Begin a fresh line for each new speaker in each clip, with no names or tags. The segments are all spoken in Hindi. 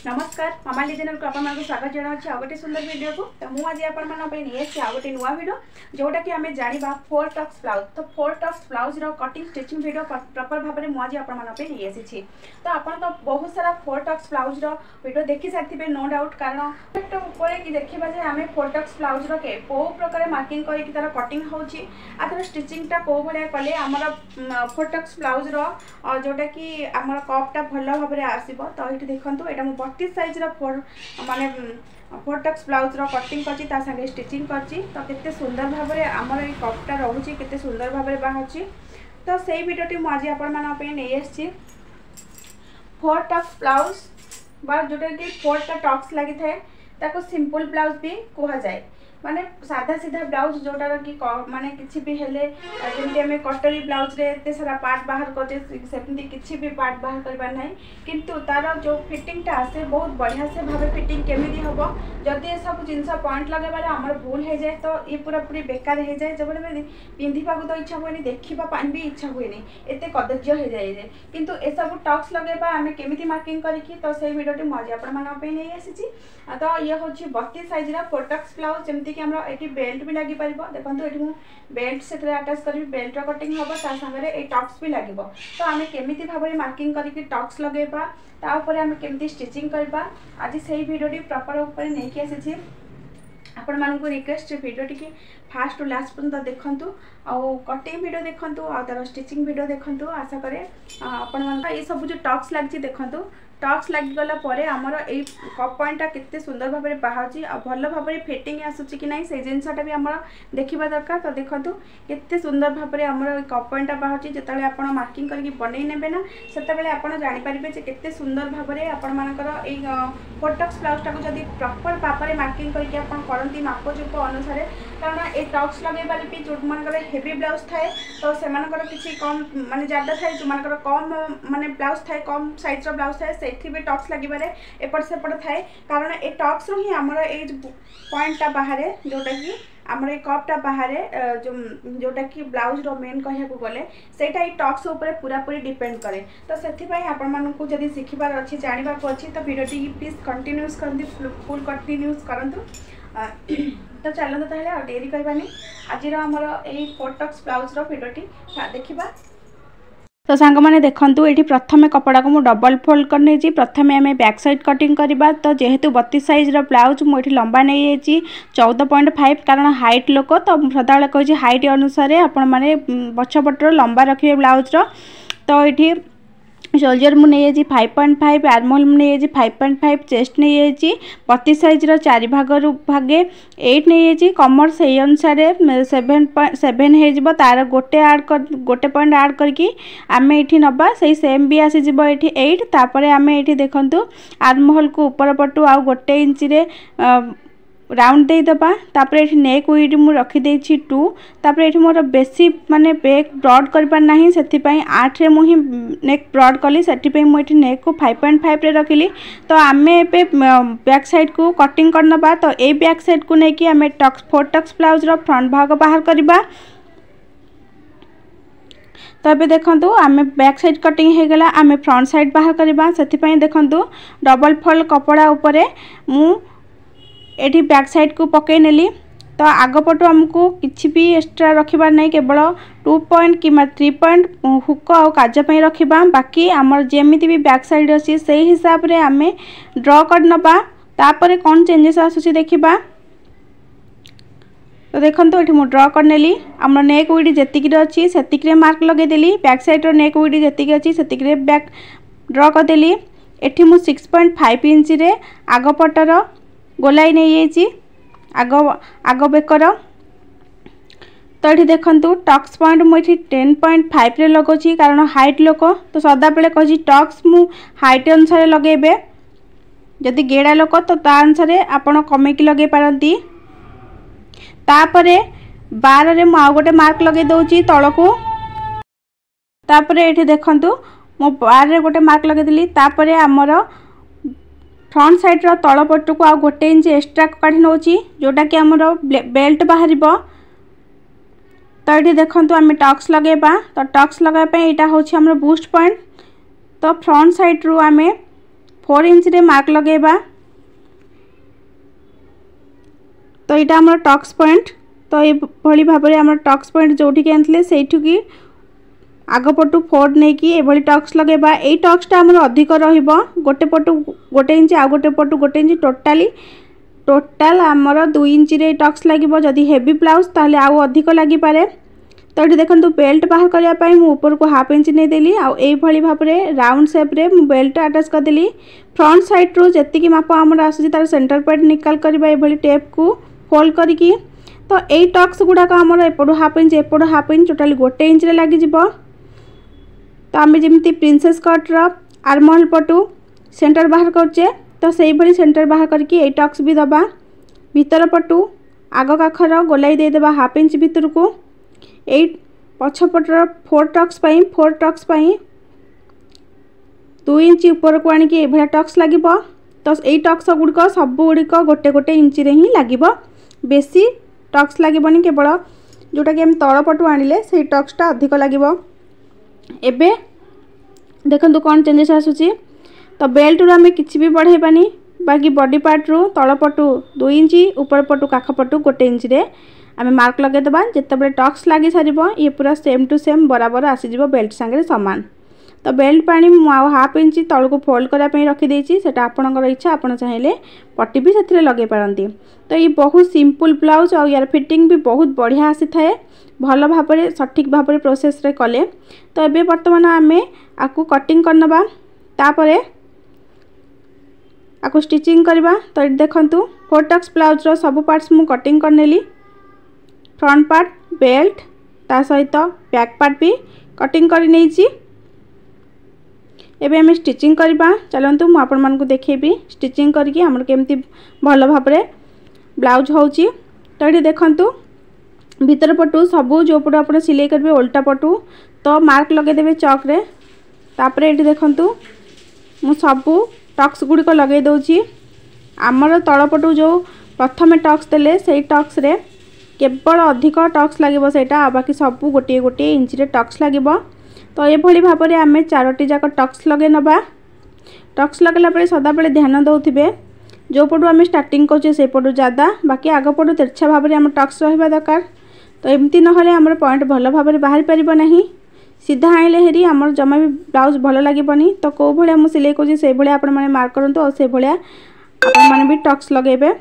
नमस्कार मामाली चैनल को आपन को स्वागत जनावि आ गोटे सुंदर वीडियो को। तो मुझे आज आपण नहीं आ गोटे नुआ वीडियो जोटा कि आम जाना फोर टक्स ब्लाउज। तो four tucks blouse cutting stitching video proper भाव में मुझे आपण नहीं आसी। तो आपन तो बहुत सारा फोर टक्स ब्लाउज वीडियो देखी सारी नो डाउट कारण कि देखा जे आम फोर टक्स ब्लाउज कौ प्रकार मार्किंग करके तार कटिंग होची आर स्टिचिंगटा कौ भाया कले आमर फोर टक्स ब्लाउज जोटा कि आमर कपटा भल भाव में आसो। तो ये देखो यहाँ 32 साइज माने फोर टक्स ब्लाउज कटिंग करची ता संगे स्टिचिंग करची। तो केते सुंदर भाव में आमर ये कपटा रोचे केते सुंदर भाव में बाहर। तो सही वीडियोटी मुझे आपण नहीं आसी फोर टक्स ब्लाउज बा जोटा कि फोरटा टक्स लगी थाए ताको सिंपल ब्लाउज भी कहा जाए माने साधा सीधा ब्लाउज जोटार कि माने किसी भी हेले जमी आम कटरी ब्लाउज रे एते सारा पार्ट बाहर करते सेमती किसी भी पार्ट बाहर करबार नहीं किंतु तार जो फिटिंगटा आसे बहुत बढ़िया से भाव फिटिंग केमिति हबो जदि ए सब जिनस पॉइंट लगेबार आमर भूल हो जाए तो ये पूरा पूरी बेकार हो जाए जब पिंधा तो इच्छा हुए देखा भी इच्छा हुए एत कदर्य हो जाए किंतु ए सब टक्स लगेबा आम केमिति मार्किंग करके। तो सही वीडियोटी मुझे आपण नहीं आसी। तो ये हूँ 32 साइज फोर टक्स ब्लाउज जमती कि ये बेल्ट भी लगी पार देखो ये बेल्ट से आटाच करी बेल्ट कटिंग हम सागर ये टक्स भी लगे। तो आम केमिति भाव में मार्किंग करके टक्स लगेबा तापर आम केमिति स्टिचिंग करबा आज से वीडियोटी प्रॉपर ऊपर नहीं आसी। आपण मानक रिक्वेस्ट वीडियोटी की फास्ट टू लास्ट पर्यंत देखंतु आउ कटिंग वीडियो देखंतु आ तार स्टिचिंग वीडियो देखंतु आशा करे आपण मान ये सब जो टक्स लगी देखंतु टक्स लगिगला आमर ये कप पॉइंटा केते सुंदर भाव में बाहर भल भाव में फिटिंग आसूची कि नहीं से जिनसटा भी आमर देखा दरकार। तो देखो केते सुंदर भाव में आमर कप पॉइंटा बाहर जिते आप मार्किंग करके बनई ने ना से आप जानीपारे केते सुंदर भाव में आपण मानकर फोर टक्स ब्लाउजटा को जब प्रॉपर भाव में मार्किंग करके आप करती मापचुप अनुसार कारण ये टक्स लगेबार भी जो मानकर हेवी ब्लाउज थाए तो से किसी कम माने ज्यादा थाए जो मानकर कम माने ब्लाउज थाए कम साइज ब्लाउज थाए से भी टक्स लगे एपट सेपट थाए कारण ये टक्स रू ही आमर ये पॉइंटा बाहर जोटा कि आमर ये कपटा बाहर जोटा कि ब्लाउज मेन कहया गले सेटा ये टक्स ऊपर पूरा पूरी डिपेंड करे। तो से आपण मानू जब शिखबार अच्छी जानवा अच्छी तो वीडियोटी प्लीज कंटिन्यूस करती फुल कंटिन्यूस करंतु। तो चलते ताहले डेरी करबानी आज आमर ये फोर टक्स ब्लाउज वीडियोटी देखा। तो सांग मैंने देखूँ ये प्रथम कपड़ा को मुझे डबल फोल्ड करने प्रथम आम बैक साइड कटिंग करवा। तो जेहेतु 32 साइज ब्लाउज मुझे लंबा नहीं 14.5 कारण हाइट लोक तो सदा कही हाइट अनुसार आपण मैंने पछपटर लंबा रखिए ब्लाउज तो ये शोल्डर मुझे 5.5 आर्महोल मुझे 5.5 चेस्ट नहीं 32 साइज चारि भागर भागे 8 नहीं कमर से अनुसार 7.7 हो तार गोटे पॉइंट आड करके आम ये नवा से सेम भी आसीज ये 8 तापर आम ये देखु आर्महोल को ऊपर पटू आ गोटे इंच राउंड दे दबा तापर ये नेक विड मु रखीदे 2 तापर ये मोर बेसी माने बैक ब्रॉड करपार नहीं से 8 रे मुही नेक ब्रॉड कली से मुझे नेक को 5.5 रे रखिली। तो आम ए बैक साइड को कटिंग करनबा तो ये बैक साइड को लेकिन आम Tux four tucks blouse front भाग बाहर करवा। तो ये देखो आम बैक साइड कटिंग हो गला आम फ्रंट साइड बाहर करवा से देखो डबल फोल्ड कपड़ा उपरे मु एटी बैक साइड को पकई नेली। तो आग पटू आमको किसी भी एक्स्ट्रा रखबार नहीं केवल 2 पॉइंट कि 3 पॉइंट हुक आ काजपाई रखा बाकी आमर जमीती भी बैक साइड अच्छी से हिसाब से आम ड्र कर नबा तापर कौन चेंजेस आसूसी देखा। तो देखो ये मुझे ड्र कर नेली आम नेक विड जी अच्छी से मार्क लगेदेली बैक साइड नेक विड जी अच्छी से बैक ड्र करदेली। एटी मु 6.5 इंच रे आग पटर गोलाई नहीं आग बेकर। तो ये देखो टक्स पॉइंट मुझे 10.5 रे लगौछि कारण हाइट लोक तो सदा बेले कही टक्स मु हाइट अनुसार लगेबे जदि गेड़ा लोक तो ता अनुसार आपण कमेकी लगे पारती। तापरे 12 रे मु गोटे मार्क लगे दउछि तळको तापर ये देखो मो 12 रे गोटे मार्क लगे देली तापर आमर फ्रंट साइड रो तल पट को आ गोटे इंच एक्स्ट्रा काढ़ी नौची जोटा कि आमर बेल्ट बाहर। तो ये देखो आम टक्स लगेबा तो टक्स लगाइबा यहाँ हूँ आम बूस्ट पॉइंट। तो फ्रंट साइड रू आम 4 इंच रे मार्क लगेबा। तो यहाँ आम टक्स पॉइंट। तो ये भाव में आम टक्स पॉइंट जोठी के आनते से आगपटू 4 नहीं कि ये टक्स लगेबा। यही टक्सटा आम अधिक रोटे पटू 1 इंच आ गोटे पटू 1 इंच टोटाल आमर 2 इंच रे टक्स लगे। जदि हेवी ब्लाउज ताहले आउ अधिक लगी पारे। तो ये देखो बेल्ट बाहर करने ऊपर को हाफ इंच नहीं देली। आई भाव में राउंड शेप रे बेल्ट अटैच करदेली। फ्रंट साइड रू जी माप आम आसूँ तार सेंटर पॉइंट निकाल करवा ये टेप को फोल्ड करके। तो यही टक्स गुड़ाक आमर up to half inch up to half inch totally 1 inch रे लगी। तो आम जमी प्रिंसेस कटर आर्महोल पटू सेंटर बाहर करचे तो से भाई सेंटर बाहर करके यही टक्स भी दबा। भीतर पटू आग काखर गोलाई देदेबा हाफ इंच भीतर को। यही पछपटर 4 टक्स 2 इंच ऊपर को आणिकी ये टक्स लगे। तो यही टक्स गुड़िक सब गुड़िक गोटे गोटे इंच रे ही लगे। बेसी टक्स लगेनि केवल जोटा कि तल पटू आणिले से टक्सटा अधिक लगे। एबे देखो कौन चेंजेस आसूची। तो बेल्ट रू आम कि भी बढ़ेबानी बाकी बॉडी पार्ट रू तल पटू 2 इंच ऊपर पटू काख पटू 1 इंच रे आम मार्क लगेदेबा। जिते टक्स लगी सार ये पूरा सेम टू सेम बराबर आसीज बेल्ट सांगे सामान। तो बेल्ट पानी हाफ इंच तल को फोल्ड करने रखीदे से आपणकर इच्छा आप चाहिए पट्टी भी से लगे पारती। तो ये बहुत सिंपल ब्लाउज और यार फिटिंग भी बहुत बढ़िया आसी थाए भल भाव में सठिक भाव में प्रोसेस रे कले। तो ये बर्तमान आम आपको कटिंग करनबा तापरे आपको स्टिचिंग करवा। तो देखूँ 4 टक्स ब्लाउज रो सब पार्ट्स मु कटिंग करनेली। फ्रंट पार्ट बेल्ट ता सहित बैक पार्ट भी कटिंग कर नहीं। एबे हमें स्टिचिंग करवा चलतु मु आपण मानकु देखेबी स्टिचिंग करके हमर केमती भल भाव में ब्लाउज होची। तो ये देखंतु भीतर पटू सबू जो पटू आप सिलाई करेंगे उल्टा पटू तो मार्क लगेदेवे चक रे। तापर ये देखंतु मु सबू टक्स गुड़िक लगे दूची। आमर तल पटू जो प्रथम टक्स देले से टक्स रे केवल अधिक टक्स लगे सेटा बाकी सबू गोटे गोटे इंच रे टक्स लगे। तो ये भाव में आम 4टी जाक टक्स लगे नबा। टक्स लगेला सदा बेले ध्यान दौथिबे जो पटू आम स्टार्टिंग करछे से पटू ज़्यादा बाकी आग पटू तिरछा भाव में आम टक्स रहिबा दरकार। तो एमती नहले आमर पॉइंट भल भाव में बाहर पारिबो नाही। सीधा आइले हेरी आमर जमा भी ब्लाउज भल लागिबनी। तो कौ भाया मु सिलाई करूँ से भाया आपण माने मार्क करंतु और से भाया आपण माने भी टक्स लगेबे।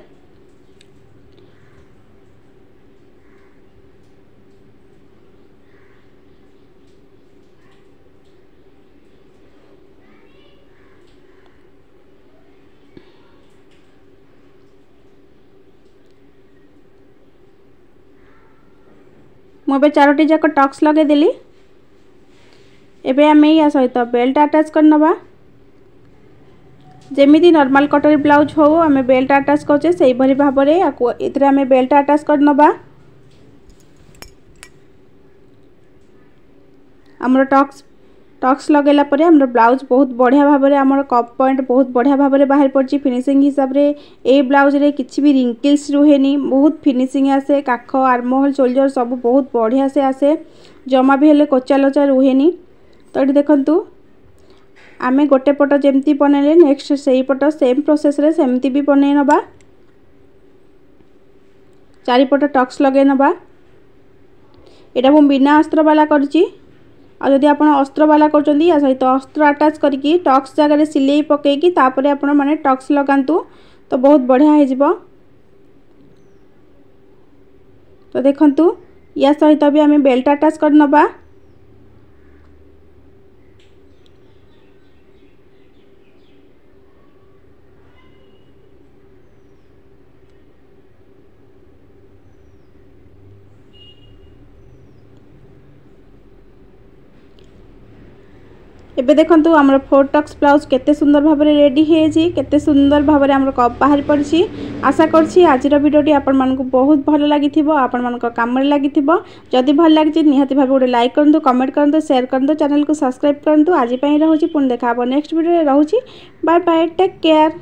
मुझे 4टी जाक टक्स लगेदेली। एबे आम या सहित बेल्ट अटैच करनबा। जेमिति नॉर्मल कटोरी ब्लाउज हो आम बेल्ट अटैच करछे से भली भाव में इतरे आम बेल्ट अटैच करनबा। आमर टक्स लगेला परे आमर ब्लाउज बहुत बढ़िया भाव में आमर कप पॉइंट बहुत बढ़िया भाव में बाहर पड़ी। फिनिशिंग हिसाब रे ए ब्लाउज रे किछि भी रिंकल्स रुहेनी बहुत फिनिशिंग आसे। काख आर्महोल शोल्डर सब बहुत बढ़िया से आसे जमा भी हेले कोचा लोचा रुहेनी। तो ये देखंतु आमे गोटे पट जेमती बनैले नेक्स्ट सेही पट सेम प्रोसेस रे सेमती भी बनै नबा। 4 पट टक्स लगे नबा। एटा मु बिना अस्त्र वाला करछि। और जदि आप अस्त्र वाला कर या सहित अस्त्र अटैच करके टक्स जगह सिलाई पकईकी तापर आपण माने टक्स लगातु तो बहुत बढ़िया हो जिवो। तो देखंतु या सहित भी आम बेल्ट अटैच करनबा। एबे देखंतु हमर 4 टक्स ब्लाउज केते सुंदर भाव में रेडी हेजी केते सुंदर भाव में हमर कप बाहर पड़छि। आशा करछि आजिर वीडियोटी आपण मानकु बहुत भल लागिथिबो आपण मानक काम रे लागिथिबो। जदि भल लागिछि निहाती भाव गोटे लाइक करंतु कमेंट करंतु शेयर करंतु चैनल को सब्सक्राइब करंतु। आज पई रहउछि पुन देखाबो नेक्स्ट वीडियो रे रहउछि। Bye bye take care.